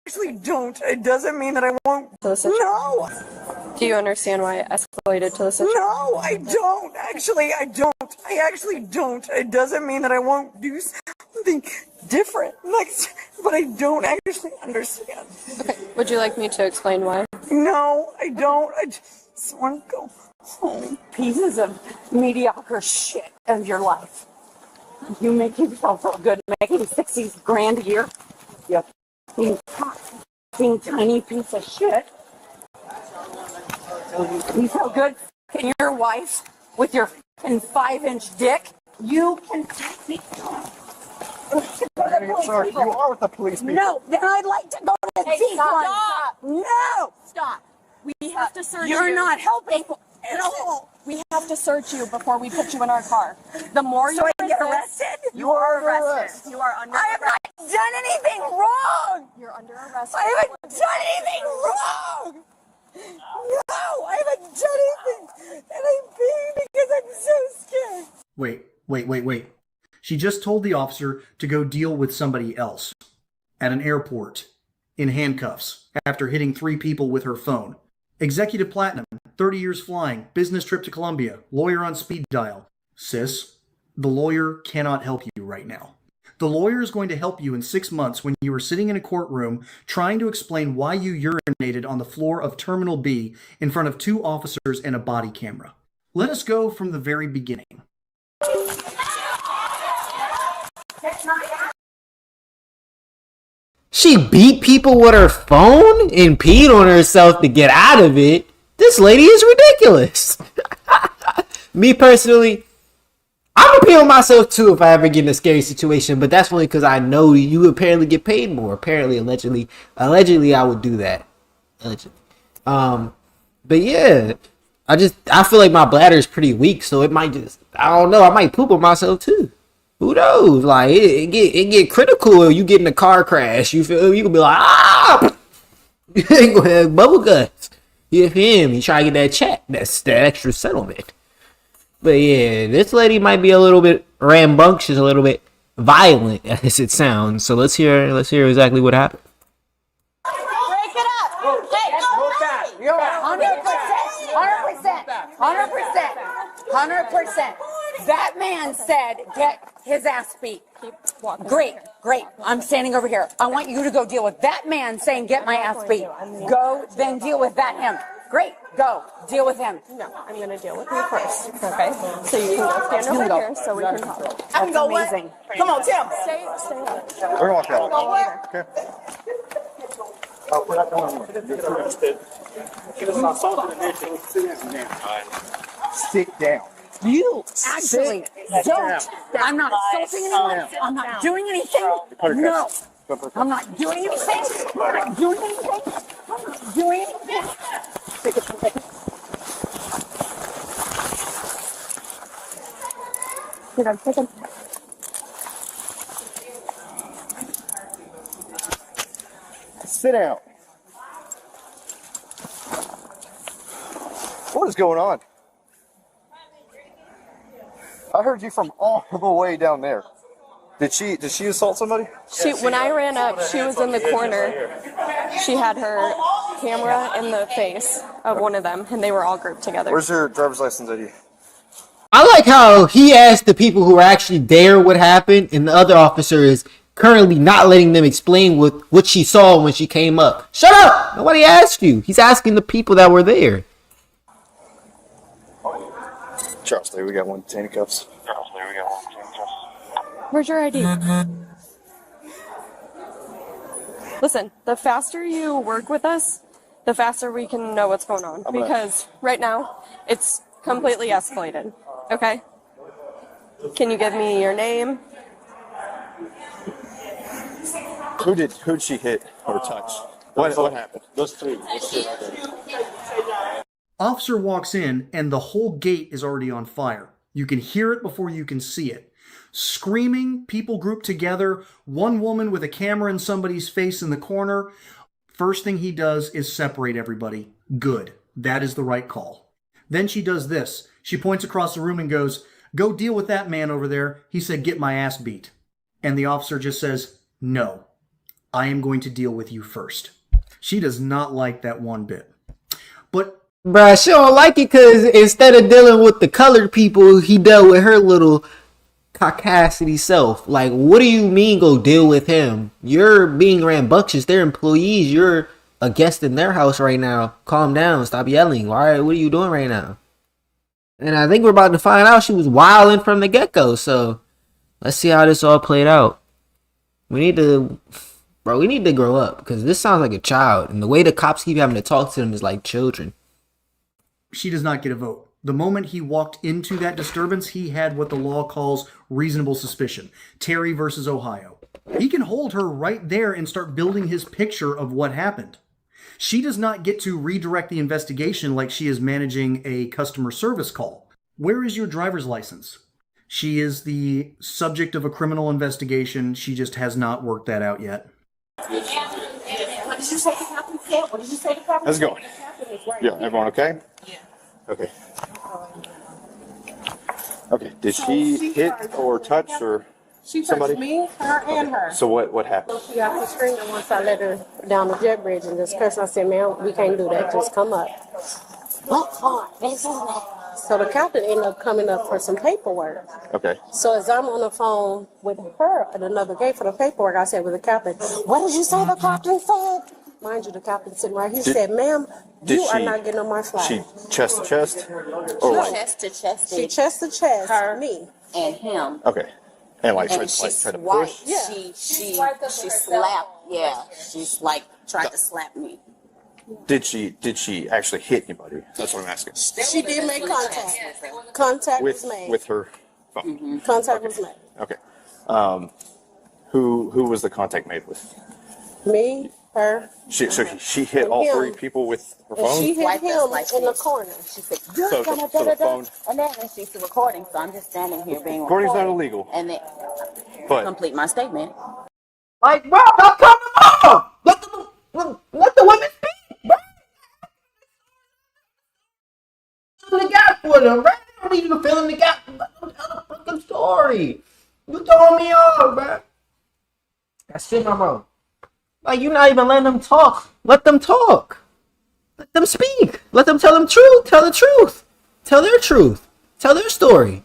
actually don't. It doesn't mean that I won't. No. Do you understand why it escalated to the situation? No, I don't. Actually, I don't. I actually don't. It doesn't mean that I won't do something different next, but I don't actually understand. Okay. Would you like me to explain why? No, I don't. I just want to go home. Pieces of mediocre shit of your life. You make yourself feel good making 60 grand a year. You fucking tiny piece of shit. You feel good fucking your wife with your fucking 5-inch dick? You can take me. Sorry, you are with the police people. No, then I'd like to go to the stop. No! Stop. We have to search You're you. not helping at all. We have to search you before we put you in our car. The more you So I get resist, arrested? you are arrested. You are under I have arrest. not done anything wrong! You're under arrest. I haven't done anything wrong! No, I haven't done anything! And I'm being because I'm so scared. Wait. She just told the officer to go deal with somebody else at an airport in handcuffs after hitting 3 people with her phone. Executive Platinum, 30 years flying, business trip to Colombia, lawyer on speed dial. Sis, the lawyer cannot help you right now. The lawyer is going to help you in 6 months when you are sitting in a courtroom trying to explain why you urinated on the floor of Terminal B in front of 2 officers and a body camera. Let us go from the very beginning. She beat people with her phone and peed on herself to get out of it. This lady is ridiculous. Me personally, I'm gonna pee on myself too if I ever get in a scary situation, but that's only because I know you apparently get paid more. Apparently, allegedly, I would do that. Allegedly. But yeah, I feel like my bladder is pretty weak, so it might I don't know, I might poop on myself too. Who knows? Like it get critical if you get in a car crash. You feel you can be like you ain't gonna have bubble guts. You feel me? You try to get that check. That's that extra settlement. But yeah, this lady might be a little bit rambunctious, a little bit violent as it sounds. So let's hear exactly what happened. Break it up. Hey, go back. 100%. That man said, get his ass beat. Great. I'm standing over here. I want you to go deal with that man saying, get my ass beat. Go, then deal with that him. Great, go, deal with him. No, I'm going to deal with you first, okay? So you can go stand over here so we can talk. That's amazing. Come on, Tim. Stay there. We're going to walk out. Okay. Sit down. You actually don't. I'm not assaulting anyone. I'm not doing anything. No. I'm not doing anything. I'm not doing anything. I'm not doing anything. Sit down. What is going on? I heard you from all the way down there. Did she assault somebody? When I ran up, she was in the corner. She had her camera in the face of one of them, and they were all grouped together. Where's your driver's license ID? I like how he asked the people who were actually there what happened, and the other officer is currently not letting them explain what she saw when she came up. Shut up! Nobody asked you. He's asking the people that were there. Charles, there we got one. Handcuffs. Where's your ID? Listen, the faster you work with us, the faster we can know what's going on. Because right now, it's completely escalated. Okay? Can you give me your name? Who'd she hit or touch? What happened? Those three. Officer walks in and the whole gate is already on fire. You can hear it before you can see it. Screaming, people grouped together, one woman with a camera in somebody's face in the corner. First thing he does is separate everybody. Good. That is the right call. Then she does this. She points across the room and goes, go deal with that man over there. He said, get my ass beat. And the officer just says, no. I am going to deal with you first. She does not like that one bit. But Bruh, she don't like it because instead of dealing with the colored people, he dealt with her little caucasity self. Like, what do you mean go deal with him? You're being rambunctious. They're employees. You're a guest in their house right now. Calm down. Stop yelling. All right, what are you doing right now? And I think we're about to find out she was wilding from the get-go. So let's see how this all played out. We need to grow up because this sounds like a child. And the way the cops keep having to talk to them is like children. she does not get a vote. The moment he walked into that disturbance, he had what the law calls reasonable suspicion. Terry versus Ohio. He can hold her right there and start building his picture of what happened. She does not get to redirect the investigation like she is managing a customer service call. Where is your driver's license? She is the subject of a criminal investigation. She just has not worked that out yet. What did you say the captain said? What did you say the captain How's it said? going? Yeah, everyone okay? Yeah. Okay. Okay, did she hit or touch or She touched somebody? me, her, and her. So what happened? She got the screaming once I let her down the jet bridge and just cursed. I said, "Ma'am, we can't do that. Just come up." So the captain ended up coming up for some paperwork. Okay. So as I'm on the phone with her at another gate for the paperwork, I said with the captain, "What did you say the captain said?" Mind you, the captain sitting right here said, "Ma'am, you are not getting on my flight." She chest to chest? Or what? Chest to chest. She chest to chest, Her. me. And him. Okay. And like And try she to swiped. push? Yeah. She slapped. Yeah. She's like tried to slap me. Did she actually hit anybody? That's what I'm asking. She did make contact. Contact was made. With her phone. Contact was made. Okay. Who was the contact made with? Me, her, She hit all him. three people with her and she phone? hit Wiped us him like in the this. corner. She said, "You're So gonna the da da phone- da." And then she's recording, so I'm just standing here being Recording's not recorded. illegal. And then But complete my statement. Like, bro, don't cut them off. Let the women speak, bro. Fill in the gap for them, right? I don't need you to fill in the gap. Let them tell the fucking story. You throwing me off, bro. That's it, my bro. Like, you're not even letting them talk. Let them talk. Let them speak. Let them tell them truth. Tell the truth. Tell their truth. Tell their story.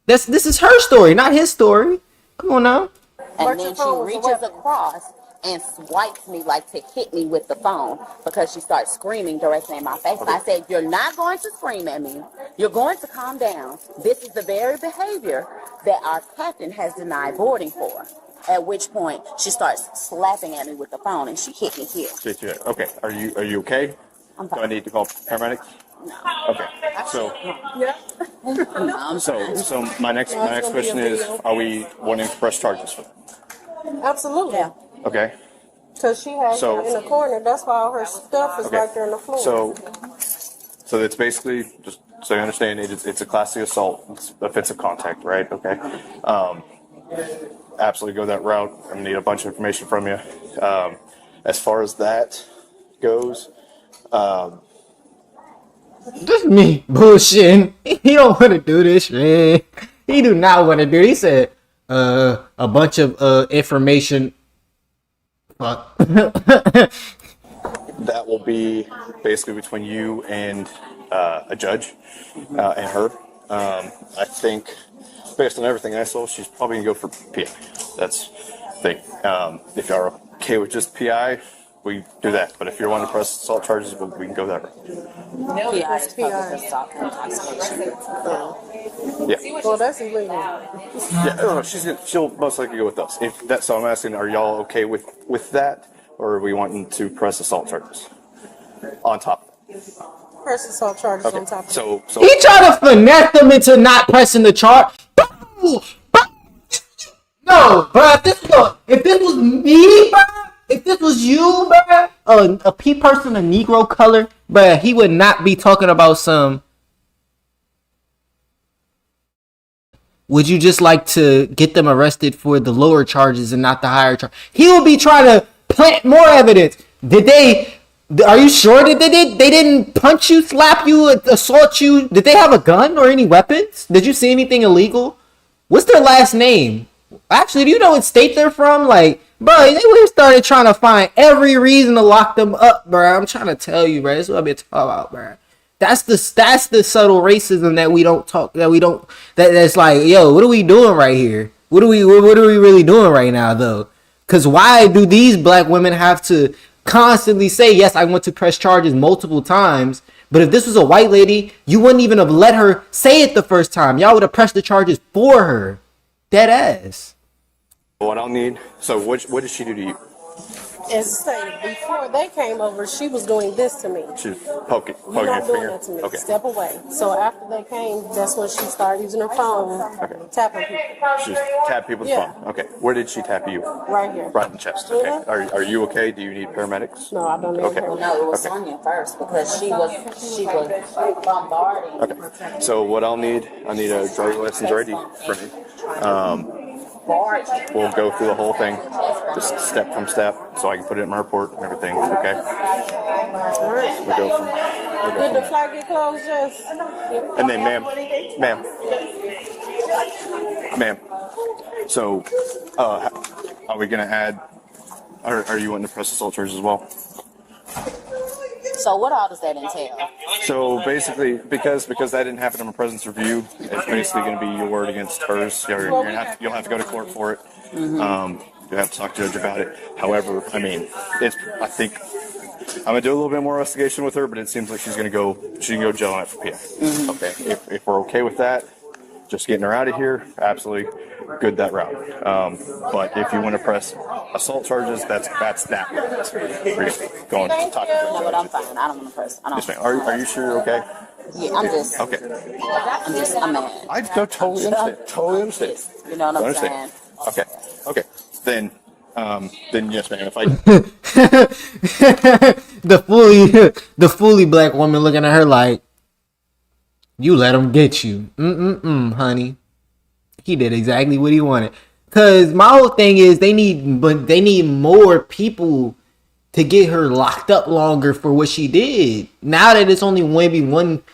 This is her story, not his story. Come on now. And then she reaches across and swipes me like to hit me with the phone because she starts screaming directly in my face. And I said, "You're not going to scream at me. You're going to calm down. This is the very behavior that our captain has denied boarding for." At which point she starts slapping at me with the phone and she hit me here. okay, are you okay? I'm Do I fine. need to call paramedics? No. Okay. So so my next gonna be question a is, video. are we wanting to press charges for them? Absolutely. Yeah. Okay. Because she had So- him in the corner. That's why all her stuff is Okay. right there on the floor. So it's basically, just so you understand, it's a classic assault. It's offensive contact, right? Okay. Absolutely go that route. I'm gonna need a bunch of information from you. As far as that goes, This me bullshitting. He don't want to do this shit. He do not want to do it. He said, a bunch of information. Fuck. that will be basically between you and a judge and her. I think, based on everything I saw, she's probably gonna go for PI. That's the thing. If y'all are okay with just PI, we do that. But if you're wanting to press assault charges, we can go that route. PI is public assault intoxication. Yeah. Well, that's illegal. Yeah. No, she'll most likely go with us. If that, so I'm asking, are y'all okay with that, or are we wanting to press assault charges on top? Press assault charges Okay. on top of it. So He tried to finesse them into not pressing the charge. No, bro. If this was me, bro. If this was you, bro, a P person, a Negro color, bro, he would not be talking about some. Would you just like to get them arrested for the lower charges and not the higher charge? He would be trying to plant more evidence. Are you sure that they didn't punch you, slap you, assault you? Did they have a gun or any weapons? Did you see anything illegal? What's their last name? Actually, do you know what state they're from? Like, Bro, they would started trying to find every reason to lock them up, bro. I'm trying to tell you, bro. This is what I've been talking about, bro. That's the subtle racism that we don't talk, that's like, yo, what are we doing right here? What are we really doing right now, though? Because why do these black women have to constantly say, yes, I want to press charges multiple times, but if this was a white lady, you wouldn't even have let her say it the first time. Y'all would have pressed the charges for her. Dead ass. What I'll need. So what did she do to you? And say, before they came over, she was doing this to me. She was poking You're your not doing finger. that to me. Okay. Step away. So after they came, that's when she started using her phone, tapping people. She just tapped people's Yeah. phone. Okay. Where did she tap you? Right here. Right in the chest. Okay. Mhm. Are you okay? Do you need paramedics? No, I don't need Okay. her. No, it was Okay. Sonya first because she was bombarding. Okay. So what I need a driver's license ready for me. We'll go through the whole thing, just step from step, so I can put it in my report and everything. Okay. We'll go from Did the flag get closed, Jess? And then, ma'am. So, are we gonna add? Are you wanting to press assault charges as well? So what all does that entail? So basically, because that didn't happen in my presence review, it's basically going to be your word against hers. You'll have to go to court for it. You'll have to talk to the judge about it. However, I mean, I think I'm gonna do a little bit more investigation with her, but it seems like she can go jail on it for PI. Okay, if we're okay with that, just getting her out of here, absolutely good that route. But if you want to press assault charges, that's that. Go and talk to her. No, but I'm fine. I don't want to press. I don't. Yes, ma'am. Are you sure you're okay? Yeah, I'm just. Okay. I'm mad. I totally understand. Totally understand. You know what I'm saying? Okay. Then yes, ma'am. If I the fully black woman looking at her like, you let him get you. Honey. He did exactly what he wanted. Cause my whole thing is they need more people to get her locked up longer for what she did. Now that it's only maybe one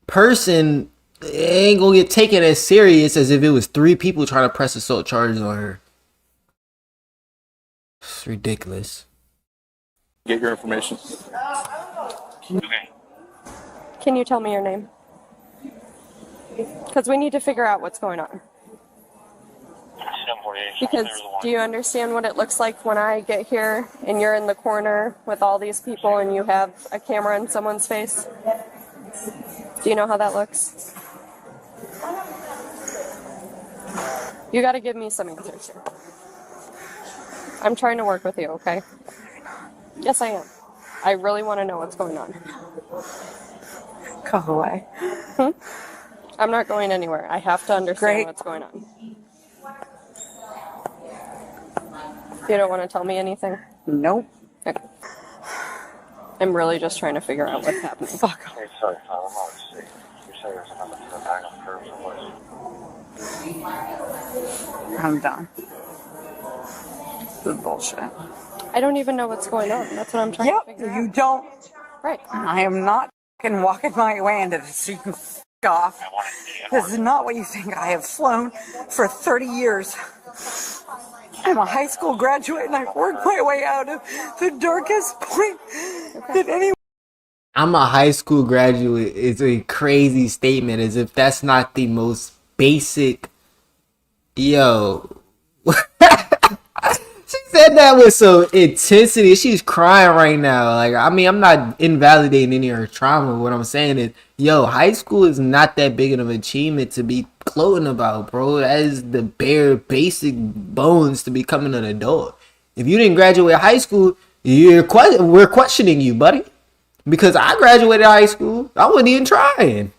person, it ain't gonna get taken as serious as if it was 3 people trying to press assault charges on her. It's ridiculous. get your information. Okay. Can you tell me your name? Because we need to figure out what's going on. Because do you understand what it looks like when I get here and you're in the corner with all these people and you have a camera in someone's face? Do you know how that looks? You got to give me some answers here. I'm trying to work with you, okay? Yes, I am. I really want to know what's going on. Go away. I'm not going anywhere. I have to understand what's going on. You don't want to tell me anything? Nope. Okay. I'm really just trying to figure out what's happening. Fuck off. Hey, sorry, I'm not sick. You say there's another back on the curve somewhere. I'm done. This is bullshit. I don't even know what's going on. That's what I'm trying to figure out. You don't. Right. I am not fucking walking my way into this, so you can f*** off. This is not what you think. I have flown for 30 years. I'm a high school graduate and I worked my way out of the darkest point that anyone. I'm a high school graduate is a crazy statement, as if that's not the most basic. Yo. She said that with some intensity. She's crying right now. Like, I mean, I'm not invalidating any of her trauma. What I'm saying is, yo, high school is not that big of an achievement to be gloating about, bro. That is the bare basic bones to becoming an adult. If you didn't graduate high school, we're questioning you, buddy. Because I graduated high school. I wasn't even trying.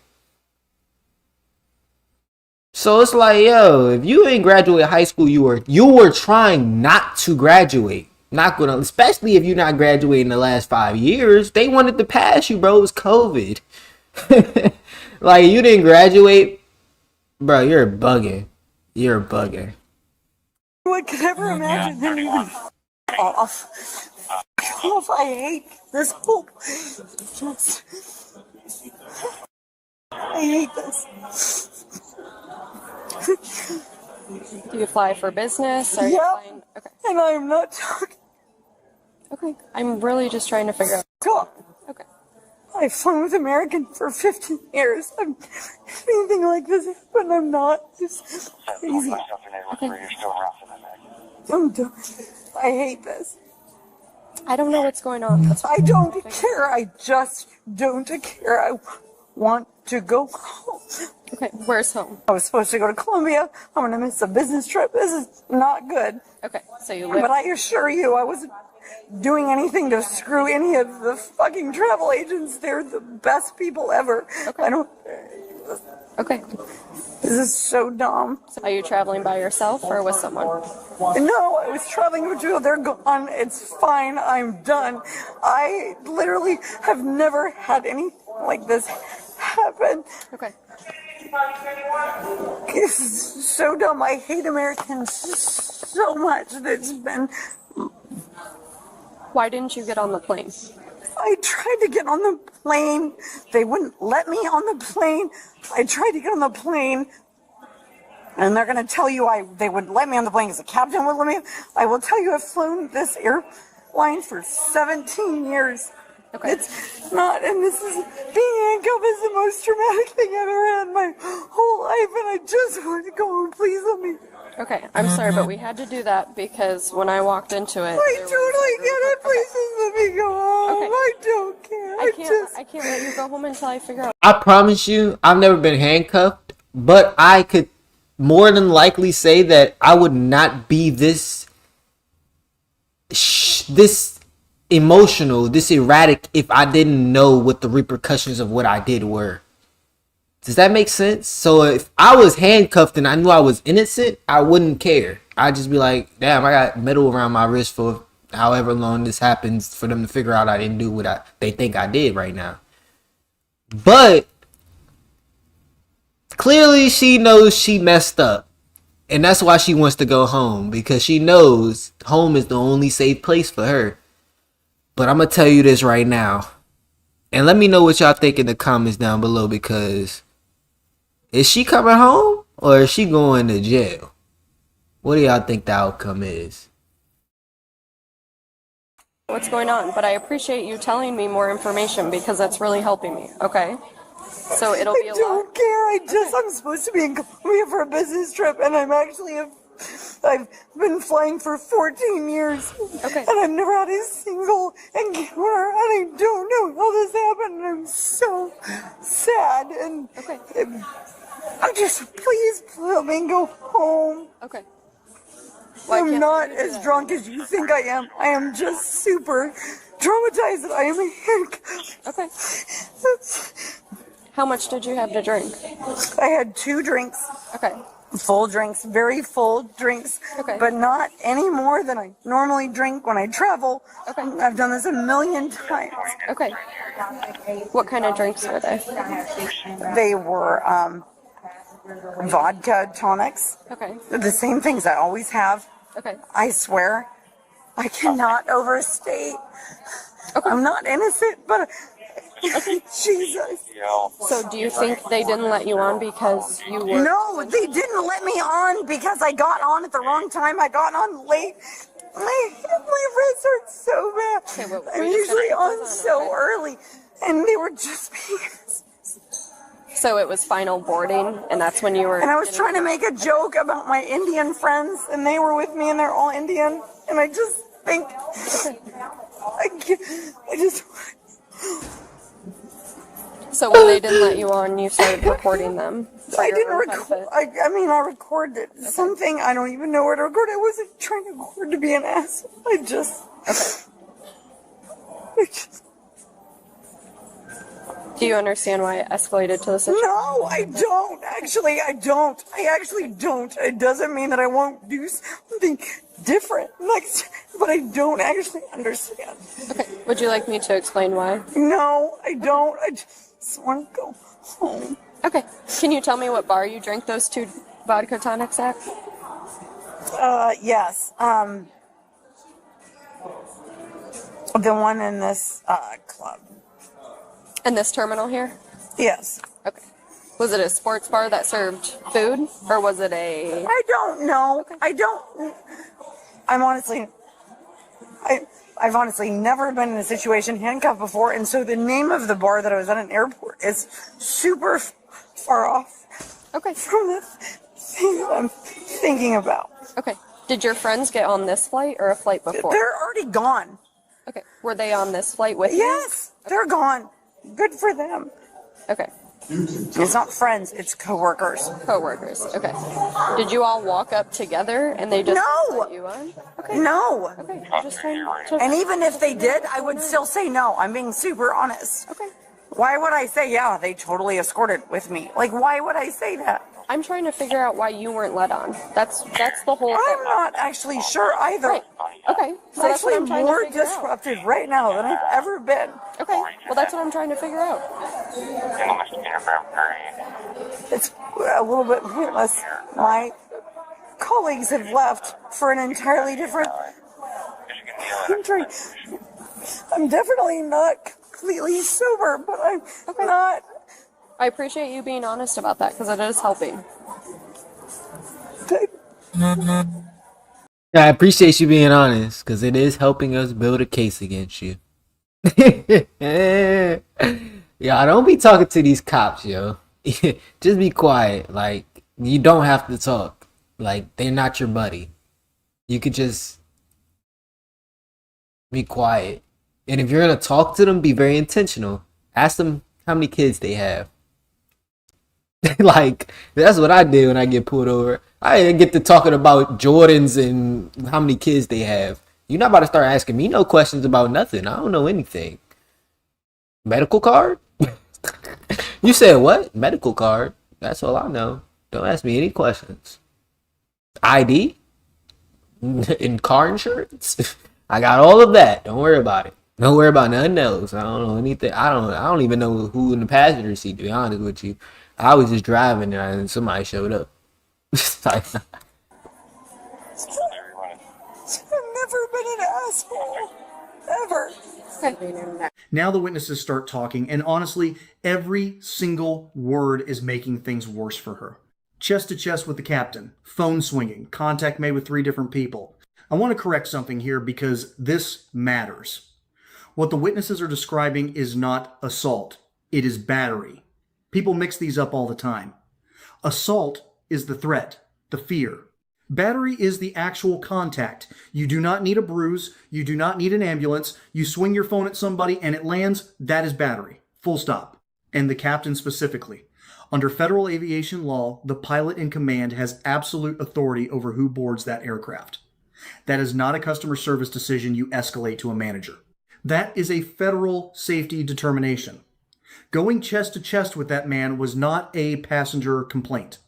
So it's like, yo, if you ain't graduate high school, you were trying not to graduate. Not gonna, especially if you're not graduating the last 5 years. They wanted to pass you, bro. It was COVID. Like, you didn't graduate, bro. You're bugging. You're bugging. What could ever imagine them even off? Off. I hate this whole. I hate this. Do you fly for business? Are you flying? Okay. And I'm not talking. Okay. I'm really just trying to figure out. Talk. Okay. I've flown with American for 15 years. Anything like this happened, I'm not. It's crazy. I'm done. I hate this. I don't know what's going on. I don't care. I just don't care. I want to go home. Okay, where's home? I was supposed to go to Colombia. I'm going to miss a business trip. This is not good. Okay, so you live... But I assure you, I wasn't doing anything to screw any of the fucking travel agents. They're the best people ever. Okay. I don't... Okay. This is so dumb. So are you traveling by yourself or with someone? No, I was traveling with you. They're gone. It's fine. I'm done. I literally have never had anything like this happen. Okay. It's so dumb. I hate Americans so much. It's been... Why didn't you get on the plane? I tried to get on the plane. They wouldn't let me on the plane. I tried to get on the plane. And they're going to tell you they wouldn't let me on the plane because the captain wouldn't let me. I will tell you I've flown this airline for 17 years. Okay. It's not, and this is, being handcuffed is the most traumatic thing I've ever had in my whole life, and I just want to go home. Please let me. Okay, I'm sorry, but we had to do that because when I walked into it... I totally get it. Please just let me go home. Okay. I don't care. I can't let you go home until I figure out... I promise you, I've never been handcuffed, but I could more than likely say that I would not be this emotional, this erratic if I didn't know what the repercussions of what I did were. Does that make sense? So if I was handcuffed and I knew I was innocent, I wouldn't care. I'd just be like, damn, I got metal around my wrist for however long this happens for them to figure out I didn't do what they think I did right now. But clearly she knows she messed up. And that's why she wants to go home, because she knows home is the only safe place for her. But I'm going to tell you this right now. And let me know what y'all think in the comments down below, because is she coming home or is she going to jail? What do y'all think the outcome is? What's going on, but I appreciate you telling me more information because that's really helping me, okay? So it'll be a lot. I don't care. I'm supposed to be in Colombia for a business trip, and I've been flying for 14 years. Okay. And I've never had a single encounter, and I don't know how this happened, and I'm so sad. And okay. I just, please let me go home. Okay. I'm not as drunk as you think I am. I am just super traumatized that I am a handcuff. Okay. How much did you have to drink? I had 2 drinks. Okay. Full drinks, very full drinks, okay. But not any more than I normally drink when I travel. Okay. I've done this a million times. Okay. What kind of drinks were they? They were vodka tonics. Okay. The same things I always have. Okay. I swear. I cannot overstate. Okay. I'm not innocent, but... Jesus. So do you think they didn't let you on because you were... No, they didn't let me on because I got on at the wrong time. I got on late. My wrist hurts so bad. Okay, well, I'm usually on so early. And they were just being... So it was final boarding, and that's when you were... And I was trying to make a joke about my Indian friends, and they were with me, and they're all Indian. And I just think... I just... So when they didn't let you on, you started recording them? I didn't record. I recorded something. I don't even know where to record. I wasn't trying to record to be an asshole. I just... Do you understand why it escalated to the situation? No, I don't. Actually, I don't. I actually don't. It doesn't mean that I won't do something different next time, but I don't actually understand. Okay. Would you like me to explain why? No, I don't. I just want to go home. Okay. Can you tell me what bar you drank those 2 vodka tonics at? Yes. The one in this club. In this terminal here? Yes. Okay. Was it a sports bar that served food, or was it a... I don't know. Okay. I've honestly never been in a situation handcuffed before, and so the name of the bar that I was at an airport is super far off. Okay. From the thing that I'm thinking about. Okay. Did your friends get on this flight or a flight before? They're already gone. Okay. Were they on this flight with you? Yes, they're gone. Good for them. Okay. It's not friends, it's coworkers. Coworkers. Okay. Did you all walk up together and they just No. put you on? Okay. No. Okay. Just trying to... And even if they did, I would still say no. I'm being super honest. Okay. Why would I say, yeah, they totally escorted with me? Like, why would I say that? I'm trying to figure out why you weren't let on. That's the whole thing. I'm not actually sure either. Right. Okay. So I'm that's what actually I'm trying more to figure out. disrupted right now than I've ever been. Okay. Well, that's what I'm trying to figure out. It's a little bit pointless. My colleagues have left for an entirely different country. I'm definitely not completely sober, but I'm not. I appreciate you being honest about that because it is helping. I appreciate you being honest because it is helping us build a case against you. Yeah, don't be talking to these cops, yo. Just be quiet. Like, you don't have to talk. Like, they're not your buddy. You could just be quiet. And if you're going to talk to them, be very intentional. Ask them how many kids they have. Like, that's what I did when I get pulled over. I get to talking about Jordans and how many kids they have. You're not about to start asking me no questions about nothing. I don't know anything. Medical card? You said what? Medical card. That's all I know. Don't ask me any questions. ID? And car insurance? I got all of that. Don't worry about it. Don't worry about nothing else. I don't know anything. I don't even know who in the passenger seat, to be honest with you. I was just driving and somebody showed up. I've never been an asshole. Ever. Now the witnesses start talking, and honestly, every single word is making things worse for her. Chest to chest with the captain, phone swinging, contact made with 3 different people. I want to correct something here because this matters. What the witnesses are describing is not assault. It is battery. People mix these up all the time. Assault is the threat, the fear. Battery is the actual contact. You do not need a bruise. You do not need an ambulance. You swing your phone at somebody and it lands. That is battery. Full stop. And the captain specifically. Under federal aviation law, the pilot in command has absolute authority over who boards that aircraft. That is not a customer service decision you escalate to a manager. That is a federal safety determination. Going chest to chest with that man was not a passenger complaint.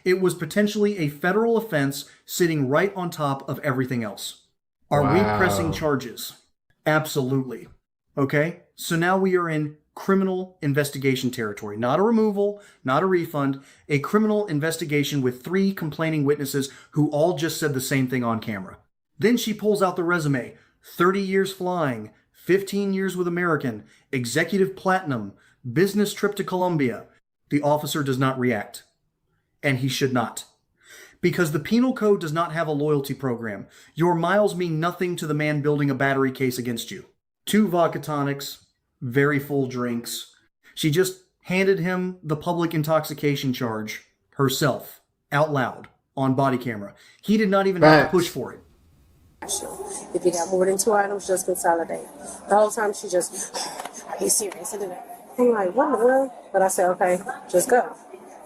It was potentially a federal offense sitting right on top of everything else. Are we pressing charges? Absolutely. Okay? So now we are in criminal investigation territory. Not a removal, not a refund, a criminal investigation with 3 complaining witnesses who all just said the same thing on camera. Then she pulls out the resume. 30 years flying, 15 years with American, executive platinum, business trip to Colombia. The officer does not react. And he should not. Because the penal code does not have a loyalty program. Your miles mean nothing to the man building a battery case against you. 2 vodka tonics, very full drinks. She just handed him the public intoxication charge herself, out loud, on body camera. He did not even have to push for it. If you got more than 2 items, just consolidate. The whole time she just, are you serious? I'm like, what in the world? But I said, okay, just go.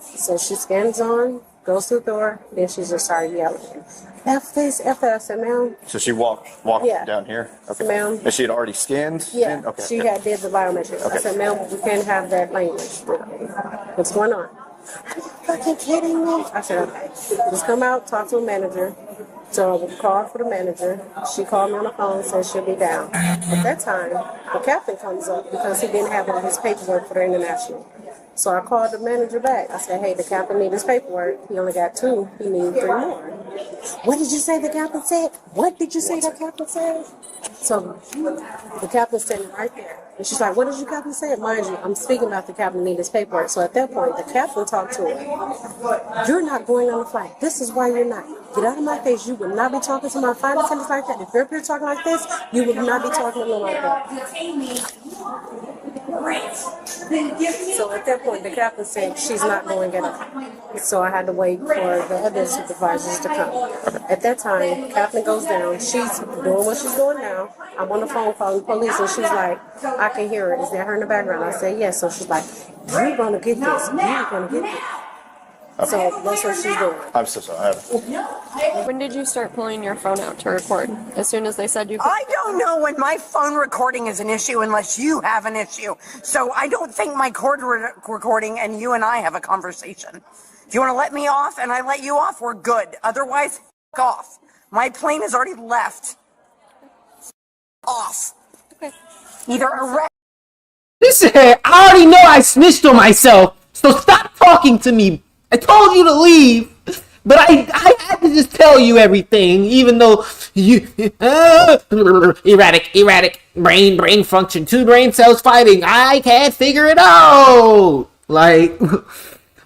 So she scans on, goes to the door, then she just started yelling. F this, F that. I said, ma'am. So she walked down here? Okay. Ma'am. And she had already scanned? Yeah, Okay. she had did the biometrics. Okay. I said, ma'am, we can't have that language. What's going on? Are you fucking kidding me? I said, okay. Just come out, talk to a manager. So I called for the manager. She called me on the phone and said she'll be down. At that time, the captain comes up because he didn't have all his paperwork for the international. So I called the manager back. I said, hey, the captain needs his paperwork. He only got 2. He needs 3 more. What did you say the captain said? What did you say the captain said? So the captain standing right there. And she's like, what did you captain say? Mind you, I'm speaking about the captain needing his paperwork. So at that point, the captain talked to her. You're not going on the flight. This is why you're not. Get out of my face. You will not be talking to my flight attendants like that. If you're up here talking like this, you will not be talking to me like that. So at that point, the captain said she's not going to get up. So I had to wait for the other supervisors to come. At that time, captain goes down. She's doing what she's doing now. I'm on the phone calling the police, and she's like, I can hear her. Is that her in the background? I said, yes. So she's like, you're going to get this. You're going to get this. So that's what she's doing. I'm so sorry. When did you start pulling your phone out to record? As soon as they said you could? I don't know when my phone recording is an issue unless you have an issue. So I don't think my recording and you and I have a conversation. If you want to let me off and I let you off, we're good. Otherwise, f*** off. My plane has already left. Off. Okay. Either arrest. Listen, I already know I snitched on myself, so stop talking to me. I told you to leave, but I had to just tell you everything, even though you erratic brain function, 2 brain cells fighting. I can't figure it out. Like,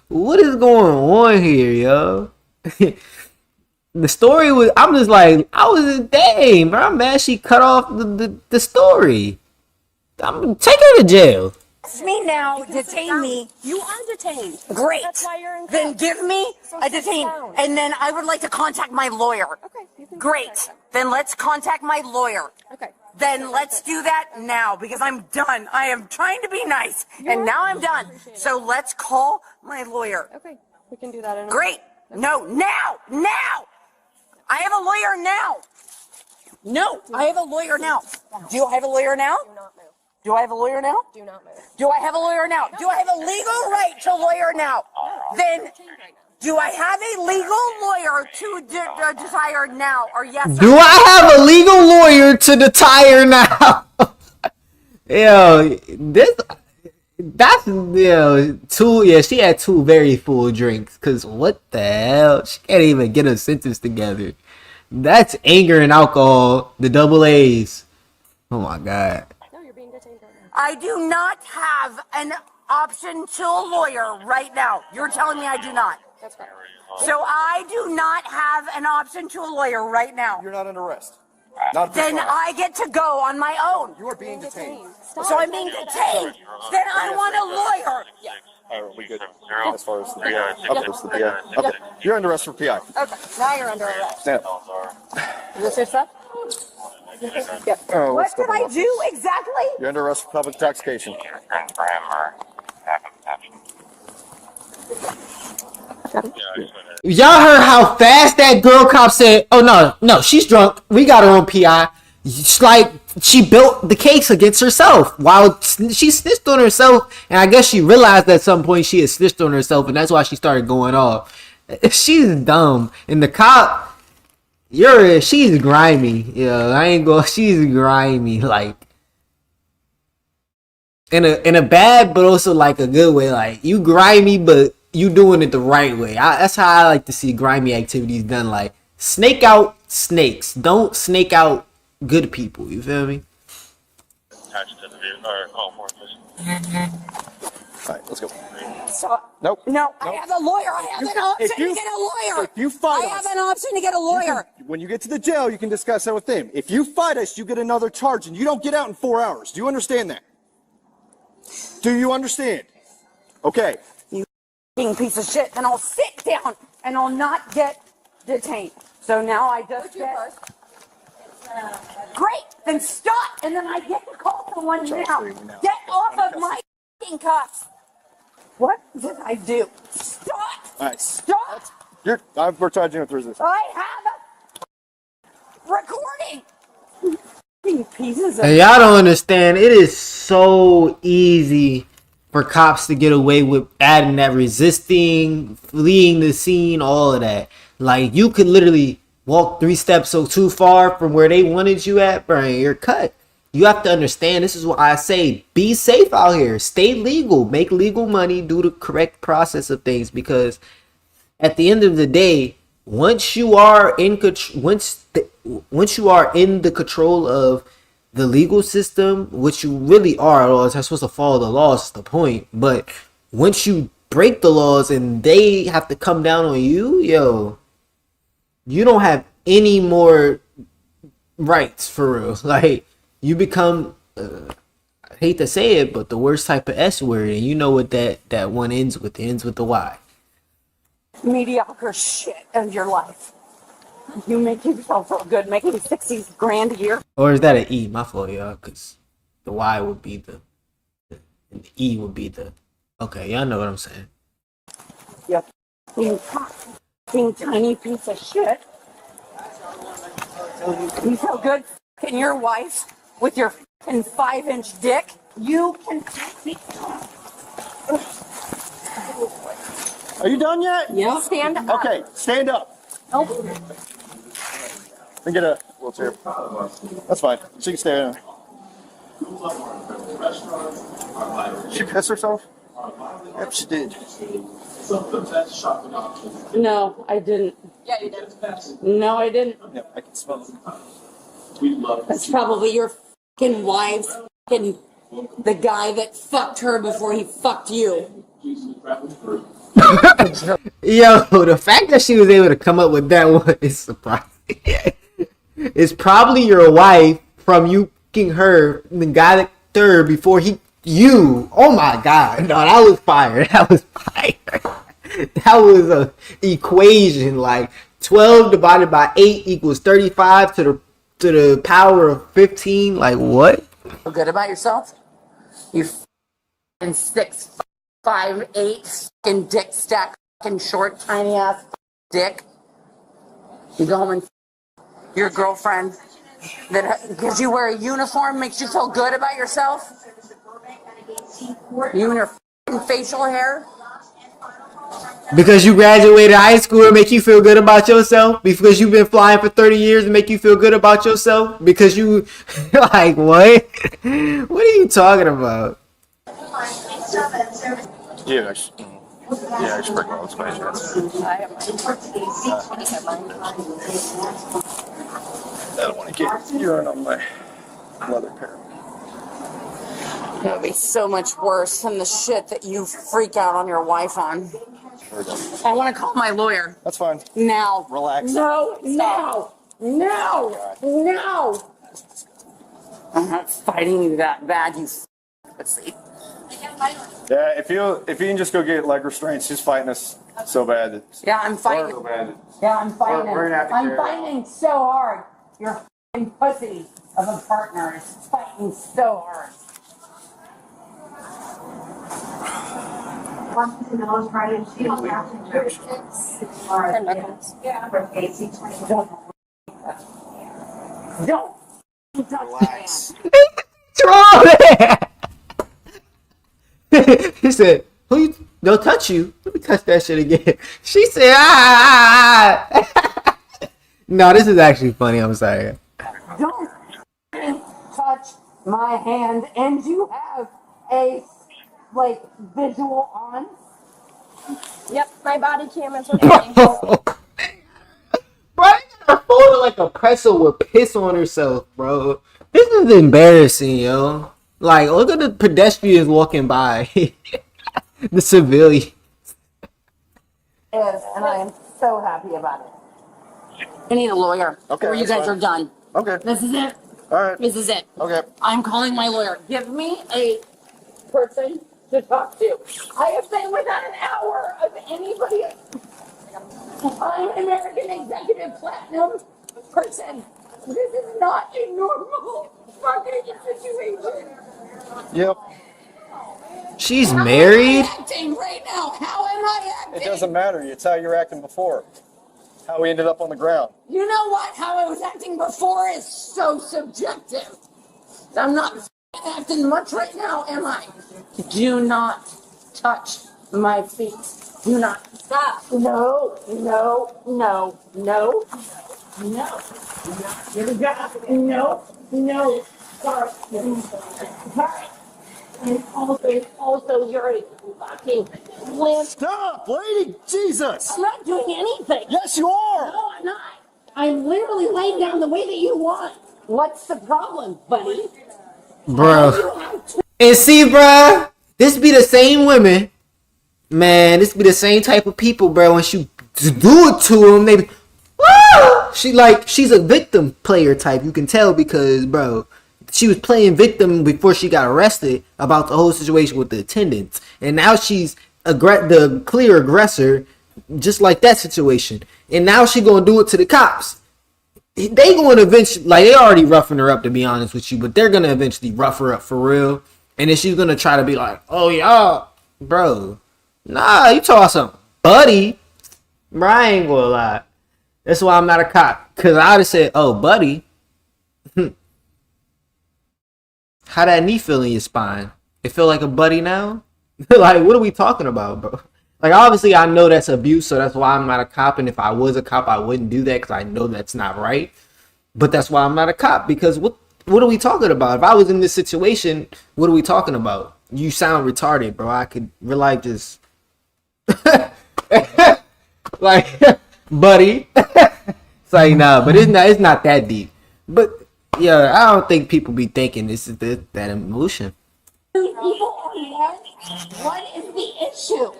what is going on here, yo? The story was, I'm just like, I was dang, bro. I'm mad she cut off the story. I'm take her to jail. Me now, detain me. You are detained. Great. That's why you're in Then court. give me a detain. And then I would like to contact my lawyer. Okay. You can Great. Then let's contact my lawyer. Okay. Then let's do that now because I'm done. I am trying to be nice. And now I'm done. So let's call my lawyer. Okay. We can do that in a Great. No, now. I have a lawyer now. No, I have a lawyer now. Do I have a lawyer now? Do not move. Do I have a lawyer now? Do not move. Do I have a lawyer now? Do I have a legal right to lawyer now? Then do I have a legal lawyer to desire now? Or yes? Do I have a legal lawyer to retire now? Yo, she had 2 very full drinks. Cause what the hell? She can't even get a sentence together. That's anger and alcohol, the double A's. Oh my god. No, you're being detained right now. I do not have an option to a lawyer right now. You're telling me I do not. That's correct. So I do not have an option to a lawyer right now. You're not under arrest. Not at this Then time. I get to go on my own. You are being detained. So I'm being detained. Then I want a lawyer. Are we good as far as the PI? Okay. You're under arrest for PI. Okay, now you're under arrest. Stand up. Is this your stuff? Yep. Oh, What did I do exactly? You're under arrest for public intoxication. Y'all heard how fast that girl cop said, oh no, she's drunk. We got her on PI. It's like she built the case against herself while she snitched on herself. And I guess she realized at some point she had snitched on herself, and that's why she started going off. She's dumb. And the cop, she's grimy. Yeah, she's grimy. Like, in a bad, but also like a good way. Like, you grimy, but you doing it the right way. That's how I like to see grimy activities done. Like, snake out snakes. Don't snake out good people. You feel me? Attached to the vehicle, or more All right, let's go. So, Nope. No, I have a lawyer. I have an option to get a lawyer. If you fight I have an option to get a lawyer. When you get to the jail, you can discuss that with them. If you fight us, you get another charge, and you don't get out in 4 hours. Do you understand that? Do you understand? Okay. You piece of shit. Then I'll sit down and I'll not get detained. So now I just get... Great. Then stop. And then I get to call someone now. Get off of my f***ing cuffs. What did I do? Stop. All right. Stop. We're charging you with resistance. I have a recording. Pieces of... And y'all don't understand. It is so easy for cops to get away with adding that resisting, fleeing the scene, all of that. Like, you could literally walk 3 steps or too far from where they wanted you at, bro, you're cut. You have to understand, this is why I say be safe out here. Stay legal. Make legal money. Do the correct process of things. Because at the end of the day, once you are in once you are in the control of the legal system, which you really are, or you're supposed to follow the laws, is the point. But once you break the laws and they have to come down on you, yo, you don't have any more rights for real. Like, you become, I hate to say it, but the worst type of S word, and you know what that one ends with. It ends with the Y. Mediocre shit of your life. You make yourself feel good making 60 grand a year. Or is that an E? My fault, y'all, because the Y would be and the E would be the, okay, y'all know what I'm saying. You fucking tiny piece of shit. You feel good fucking your wife with your fucking 5-inch dick? You can. Are you done yet? Yeah. Stand up. Okay, stand up. Nope. Let me get a wheelchair. That's fine. She can stay there. She pissed herself? Yep, she did. No, I didn't. Yeah, you did. No, I didn't. Yep, I can smell it. That's probably your fucking wife's fucking the guy that fucked her before he fucked you. Yo, the fact that she was able to come up with that one is surprising. It's probably your wife from you fucking her, the guy that fucked her before you. Oh my god. No, that was fire. That was fire. That was a equation, like 12 divided by 8 equals 35 to the power of 15. Like, what? Feel good about yourself? You fucking 6, 5, 8 fucking dick stack fucking short tiny ass dick. You go home and your girlfriend that because you wear a uniform makes you feel good about yourself. You and your fucking facial hair. Because you graduated high school and make you feel good about yourself? Because you've been flying for 30 years and make you feel good about yourself? Because you, like, what? What are you talking about? Yeah, actually. Yeah, I sprinkle on spice. I have mine. I don't want to get urine on my leather pair. It would be so much worse than the shit that you freak out on your wife on. I want to call my lawyer. That's fine. Now. Relax. No, now. No. No. I'm not fighting you that bad, you pussy. Yeah, if you can just go get leg restraints, she's fighting us so bad. Yeah, I'm fighting. So bad. Yeah, I'm fighting. We're gonna have to I'm carry fighting so hard. Your fucking pussy of a partner is fighting so hard. $1 Friday, she don't have to do it. Don't touch Relax. What's wrong there? He said, "Who you? Don't touch you. Let me touch that shit again." She said, "Ah." No, this is actually funny. I'm sorry. Don't touch my hand, and you have a visual on. Yep, my body cam is recording. Bro, I got her folded like a pretzel with piss on herself, bro. This is embarrassing, yo. Like, look at the pedestrians walking by. The civilians. Is, and I am so happy about it. I need a lawyer. Okay, Or you that's guys fine. are done. Okay. This is it. All right. This is it. Okay. I'm calling my lawyer. Give me a person to talk to. I have been without an hour of anybody. I'm an American Executive Platinum person. This is not a normal fucking situation. Yep. She's married? How am I acting right now? How am I acting? It doesn't matter. It's how you're acting before. How we ended up on the ground. You know what? How I was acting before is so subjective. I'm not acting much right now, am I? Do not touch my feet. Do not stop. No, no, no, no, no. No, no, And also you're a fucking limp. Stop, lady! Jesus! I'm not doing anything. Yes, you are! No, I'm not. I'm literally laying down the way that you want. What's the problem, buddy? Bro. And see, bruh, this be the same women. Man, this be the same type of people, bro. When she do it to them, they be, woo! She's a victim player type. You can tell because, bro, she was playing victim before she got arrested about the whole situation with the attendants. And now she's the clear aggressor, just like that situation. And now she gonna do it to the cops. They going to eventually, like, they already roughing her up, to be honest with you, but they're going to eventually rough her up for real. And then she's going to try to be like, oh, y'all, bro, nah, you talking something, buddy. Bro, I ain't going to lie. That's why I'm not a cop. Because I would have said, oh, buddy. How that knee feel in your spine? It feel like a buddy now? Like, what are we talking about, bro? Like, obviously, I know that's abuse, so that's why I'm not a cop. And if I was a cop, I wouldn't do that because I know that's not right. But that's why I'm not a cop, because what are we talking about? If I was in this situation, what are we talking about? You sound retarded, bro. I could really just... like, buddy. It's like, nah, but it's not that deep. But, yeah, I don't think people be thinking this is that emotion. What is the issue?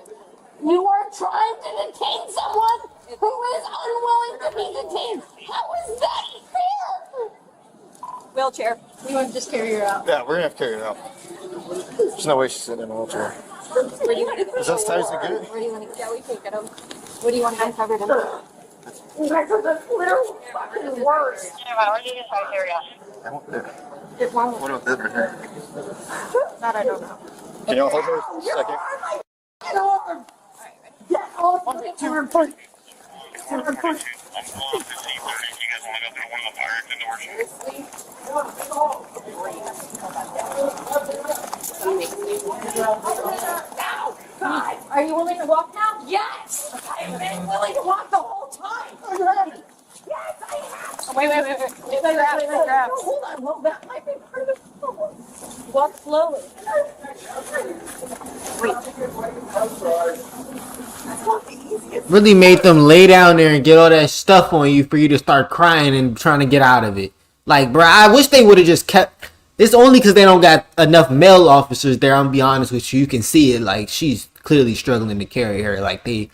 You are trying to detain someone who is unwilling to be detained. How is that fair? Wheelchair. You want to just carry her out? Yeah, we're gonna have to carry her out. There's no way she's sitting in a wheelchair. Where do you want to go? Is that size good? Where do you want to go? Yeah, we can get them. What do you want to get covered in? You guys are the literal fucking worst. It won't. What about this right here? That I don't know. Can y'all hold her a You're second? on my fucking arm. Get off my arm, please. God, are you willing to walk now? Yes! I've been willing to walk the whole time. I'm ready. Yes, I have. Oh, wait. Grab. Hold on, well, that might be part of the problem. Walk slowly. Really made them lay down there and get all that stuff on you for you to start crying and trying to get out of it. Like, bro, I wish they would have just kept... It's only because they don't got enough male officers there, I'm gonna be honest with you. You can see it, like, she's clearly struggling to carry her. Like, the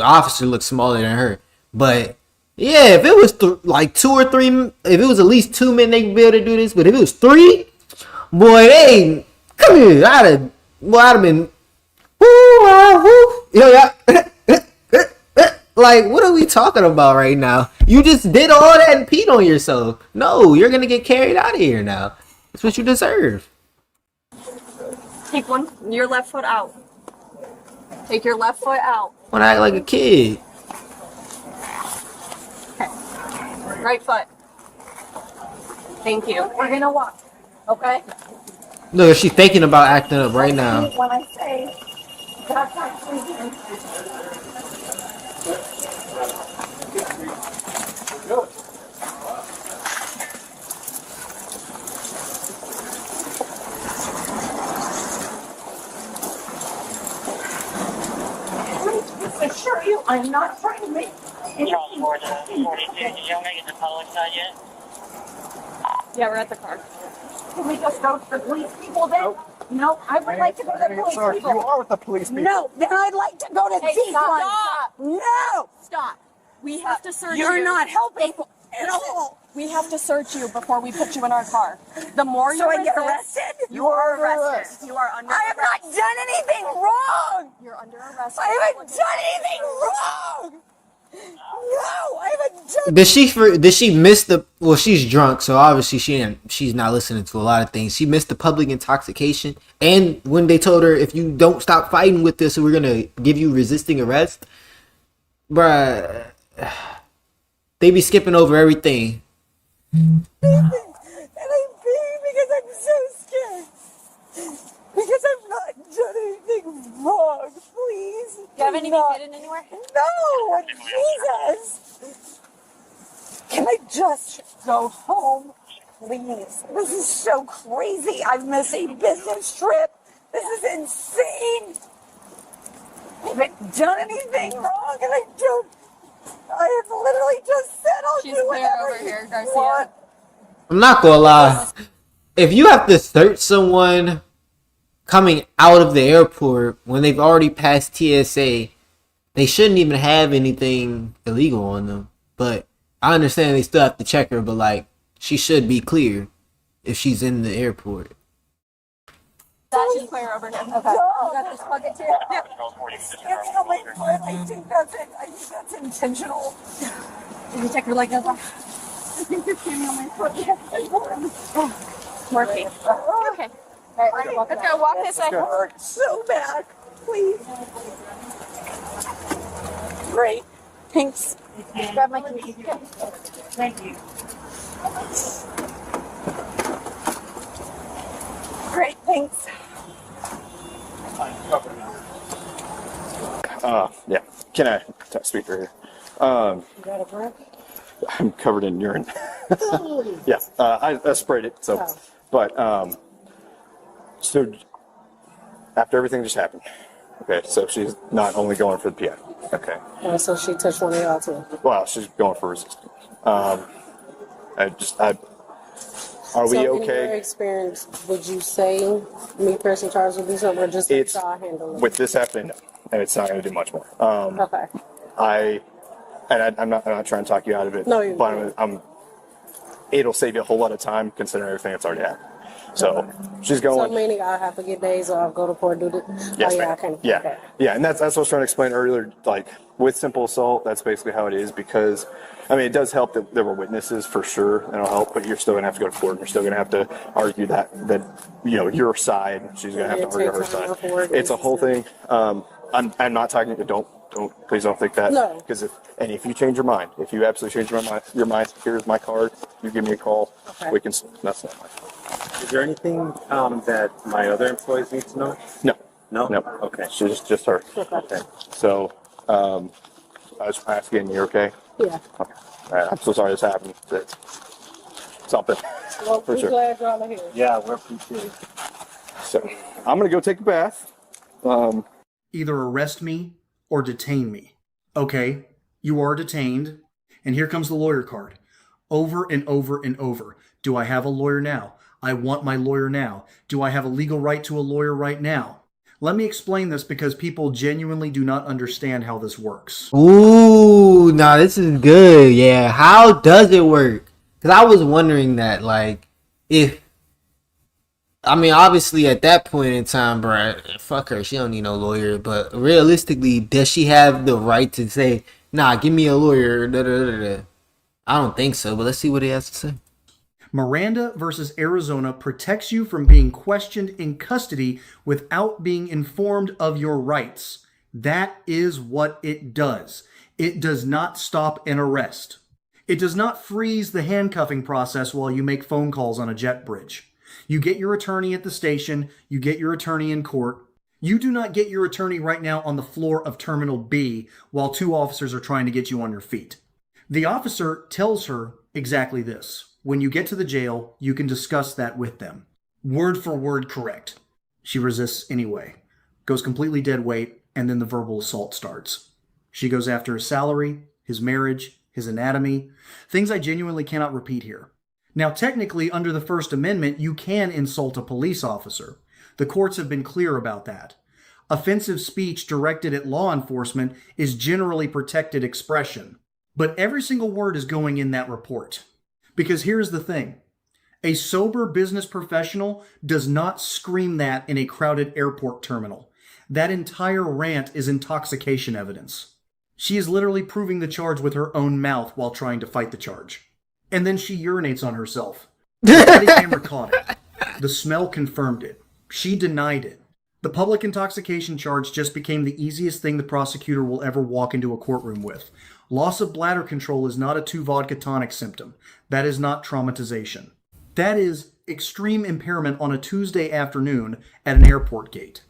officer looked smaller than her. But, yeah, if it was like 2 or 3... If it was at least 2 men, they could be able to do this. But if it was 3... Boy, come here. I'd have been... Woo. Yo, yeah. Like, what are we talking about right now? You just did all that and peed on yourself. No, you're gonna get carried out of here now. That's what you deserve. Take your left foot out. Take your left foot out. Wanna act like a kid. Okay. Right foot. Thank you. We're gonna walk, okay? Look, she's thinking about acting up right now. When I say that's actually I assure you, I'm not trying to make Charles Ford, 42. Did y'all make it to public side yet? Yeah, we're at the car. Can we just go to the police people then? Nope. No, I would like to go to the police Sorry, people. you are with the police people. No, then I'd like to go to these stop. ones. Stop. No, Stop. We have to search you. you're not helping at all. We have to search you before we put you in our car. The more you So I get resist, arrested? you are arrested. You are under I have not done anything wrong. You're under arrest. I haven't done anything wrong. No, I haven't done. Did she miss the... Well, she's drunk, so obviously she's not listening to a lot of things. She missed the public intoxication. And when they told her, if you don't stop fighting with this, we're going to give you resisting arrest. Bruh. They be skipping over everything. And I'm being because I'm so scared. Because I've not done anything wrong. Please. Do you have anything hidden anywhere? No, Jesus. Can I just go home? please. This is so crazy. I've missed a business trip. This is insane. I haven't done anything wrong, and I have literally just said I'll do whatever you want. I'm not gonna lie. If you have to search someone coming out of the airport when they've already passed TSA, they shouldn't even have anything illegal on them. But I understand they still have to check her, but like, she should be clear if she's in the airport. That's just clear over here. Okay. You got this bucket too? Yep. It's on my foot. I think that's intentional. Did you check your leg over? I think it's getting on my foot. Working. Okay. All right, let's go walk this way. It hurts so bad. Please. Great. Thanks. Grab my keys. Thank you. Great, thanks. Yeah. Can I speak right here? You got a breath? I'm covered in urine. Yeah, I sprayed it. So, but so after everything just happened, okay. So she's not only going for the PI. Okay. So she touched one of y'all too. Well, she's going for resistance. Are we In okay? your experience, would you say me pressing charges would be something, or just It's y'all handle it? with this happening, no, and it's not going to do much more. Okay. I'm not trying to talk you out of it. No, you're but it'll save you a whole lot of time considering everything that's already happened. So she's going. So meaning I have to get days off, go to court, do it. Yes, oh, yeah, ma'am. I can. Yeah, Okay. yeah, and that's what I was trying to explain earlier. Like with simple assault, that's basically how it is. Because I mean, it does help that there were witnesses for sure, and it'll help. But you're still gonna have to go to court. And you're still gonna have to argue that your side. She's gonna have to argue her side. It's a whole thing. I'm not talking. Please don't think that. No. Because if you change your mind, if you absolutely change your mind, here's my card. You give me a call. Okay. We can. That's not my. Is there anything that my other employees need to know? No. No? No. Okay. She's just her. Okay. So, I was asking, you're okay? Yeah. Okay. All right. I'm so sorry this happened. It's something. Well, For we're sure. glad y'all are here. Yeah, we're appreciated. So, I'm going to go take a bath. Either arrest me or detain me. Okay, you are detained, and here comes the lawyer card. Over and over and over. Do I have a lawyer now? I want my lawyer now. Do I have a legal right to a lawyer right now? Let me explain this because people genuinely do not understand how this works. Ooh, nah, this is good. Yeah, how does it work? Because I was wondering that, like, obviously at that point in time, bruh, fuck her, she don't need no lawyer. But realistically, does she have the right to say, nah, give me a lawyer? Da, da, da, da. I don't think so, but let's see what he has to say. Miranda versus Arizona protects you from being questioned in custody without being informed of your rights. That is what it does. It does not stop an arrest. It does not freeze the handcuffing process while you make phone calls on a jet bridge. You get your attorney at the station. You get your attorney in court. You do not get your attorney right now on the floor of Terminal B while two officers are trying to get you on your feet. The officer tells her exactly this. When you get to the jail, you can discuss that with them. Word for word correct. She resists anyway. Goes completely dead weight, and then the verbal assault starts. She goes after his salary, his marriage, his anatomy, things I genuinely cannot repeat here. Now, technically, under the First Amendment, you can insult a police officer. The courts have been clear about that. Offensive speech directed at law enforcement is generally protected expression. But every single word is going in that report. Because here's the thing. A sober business professional does not scream that in a crowded airport terminal. That entire rant is intoxication evidence. She is literally proving the charge with her own mouth while trying to fight the charge. And then she urinates on herself. The body camera caught it. The smell confirmed it. She denied it. The public intoxication charge just became the easiest thing the prosecutor will ever walk into a courtroom with. Loss of bladder control is not a 2-vodka tonic symptom. That is not traumatization. That is extreme impairment on a Tuesday afternoon at an airport gate.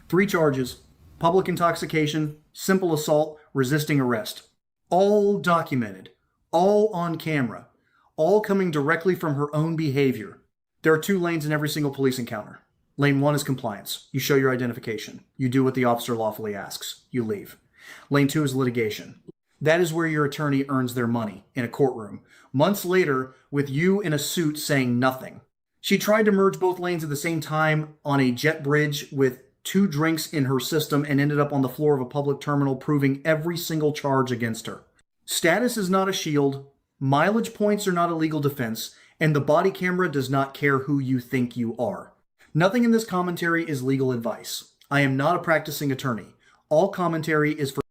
3 charges: public intoxication, simple assault, resisting arrest. All documented. All on camera. all coming directly from her own behavior. There are 2 lanes in every single police encounter. Lane 1 is compliance. You show your identification. You do what the officer lawfully asks. You leave. Lane 2 is litigation. That is where your attorney earns their money, in a courtroom, months later with you in a suit saying nothing. She tried to merge both lanes at the same time on a jet bridge with 2 drinks in her system and ended up on the floor of a public terminal proving every single charge against her. Status is not a shield, mileage points are not a legal defense, and the body camera does not care who you think you are. Nothing in this commentary is legal advice. I am not a practicing attorney. All commentary is for...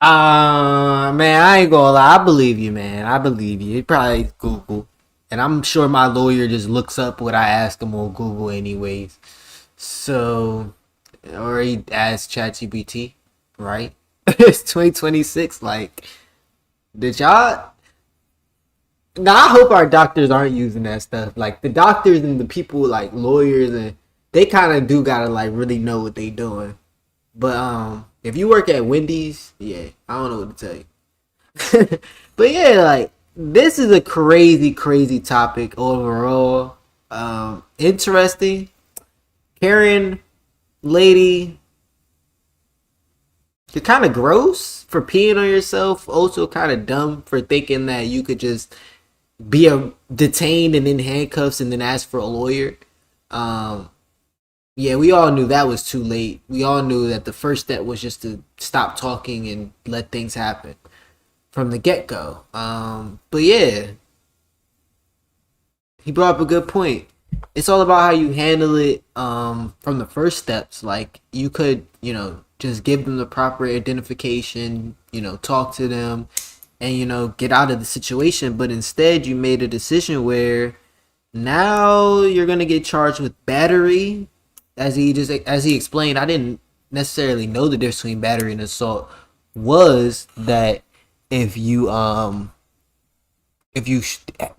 Man, I ain't gonna lie. I believe you, man. I believe you. It probably Google. And I'm sure my lawyer just looks up what I ask him on Google anyways. So, or he asks ChatGPT, right? It's 2026. Like, did y'all... Now, I hope our doctors aren't using that stuff. Like, the doctors and the people, like, lawyers, and they kind of do gotta, like, really know what they doing. But, if you work at Wendy's, yeah, I don't know what to tell you. But, yeah, like, this is a crazy, crazy topic overall. Interesting. Karen, lady, you're kind of gross for peeing on yourself. Also kind of dumb for thinking that you could just be detained and in handcuffs and then ask for a lawyer. Yeah, we all knew that was too late. We all knew that the first step was just to stop talking and let things happen from the get-go. But yeah, he brought up a good point. It's all about how you handle it from the first steps. Like, you could, just give them the proper identification, talk to them and, get out of the situation. But instead, you made a decision where now you're going to get charged with battery. As he explained, I didn't necessarily know the difference between battery and assault. Was that if you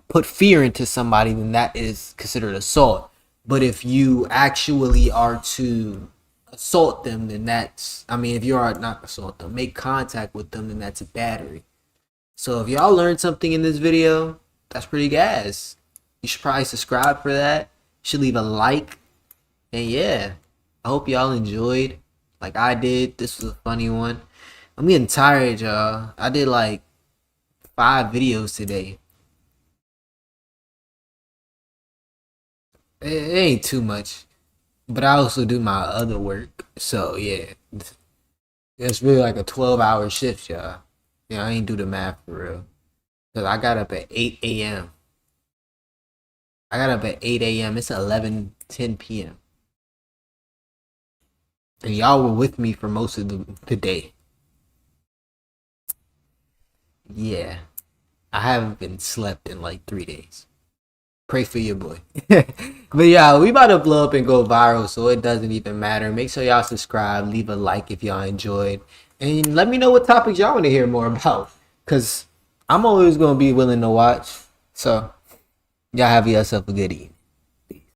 put fear into somebody, then that is considered assault. But if you actually are to assault them, then if you are not assault them, make contact with them, then that's a battery. So if y'all learned something in this video, that's pretty gas. You should probably subscribe for that. You should leave a like. And yeah, I hope y'all enjoyed like I did. This was a funny one. I'm getting tired, y'all. I did like 5 videos today. It ain't too much, but I also do my other work. So yeah, it's really like a 12-hour shift, y'all. Yeah, I ain't do the math for real. Cause I got up at 8 a.m. It's 11:10 p.m. And y'all were with me for most of the day. Yeah. I haven't been slept in like 3 days. Pray for your boy. But yeah, we about to blow up and go viral, so it doesn't even matter. Make sure y'all subscribe, leave a like if y'all enjoyed. And let me know what topics y'all want to hear more about. Because I'm always going to be willing to watch. So, y'all have yourself a good evening.